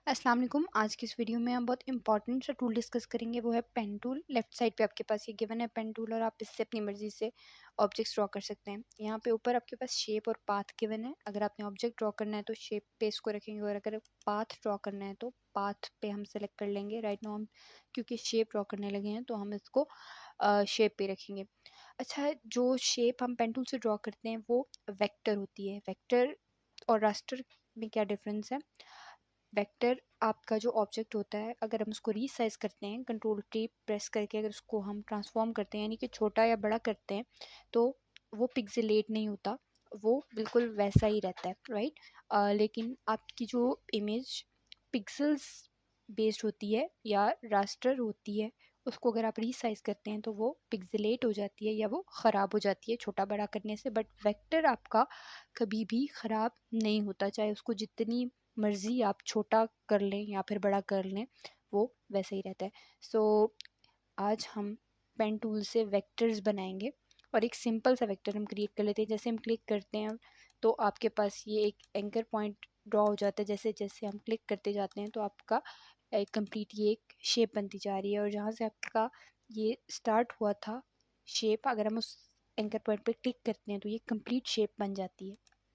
अस्सलाम वालेकुम। आज की इस वीडियो में हम बहुत इंपॉर्टेंट सा टूल डिस्कस करेंगे, वो है पेन टूल। लेफ्ट साइड पे आपके पास ये गिवन है पेन टूल और आप इससे अपनी मर्जी से ऑब्जेक्ट्स ड्रॉ कर सकते हैं। यहाँ पे ऊपर आपके पास शेप और पाथ गिवन है। अगर आपने ऑब्जेक्ट ड्रॉ करना है तो शेप पे इसको रखेंगे, और अगर पाथ ड्रॉ करना है तो पाथ पे हम सेलेक्ट कर लेंगे। राइट नाउ हम क्योंकि शेप ड्रॉ करने लगे हैं तो हम इसको शेप पे रखेंगे। अच्छा, जो शेप हम पेन टूल से ड्रॉ करते हैं वो वेक्टर होती है। वेक्टर और रास्टर में क्या डिफरेंस है? वेक्टर आपका जो ऑब्जेक्ट होता है, अगर हम उसको रीसाइज करते हैं कंट्रोल की प्रेस करके, अगर उसको हम ट्रांसफॉर्म करते हैं यानी कि छोटा या बड़ा करते हैं, तो वो पिक्सेलेट नहीं होता, वो बिल्कुल वैसा ही रहता है। राइट। लेकिन आपकी जो इमेज पिक्सल्स बेस्ड होती है या रास्टर होती है, उसको अगर आप रीसाइज करते हैं तो वो पिक्सेलेट हो जाती है या वो ख़राब हो जाती है छोटा बड़ा करने से। बट वेक्टर आपका कभी भी ख़राब नहीं होता, चाहे उसको जितनी मर्ज़ी आप छोटा कर लें या फिर बड़ा कर लें, वो वैसे ही रहता है। सो आज हम पेन टूल से वेक्टर्स बनाएंगे और एक सिंपल सा वेक्टर हम क्रिएट कर लेते हैं। जैसे हम क्लिक करते हैं तो आपके पास ये एक एंकर पॉइंट ड्रॉ हो जाता है। जैसे जैसे हम क्लिक करते जाते हैं तो आपका कंप्लीट ये एक शेप बनती जा रही है, और जहाँ से आपका ये स्टार्ट हुआ था शेप, अगर हम उस एंकर पॉइंट पे क्लिक करते हैं तो ये कंप्लीट शेप बन जाती है।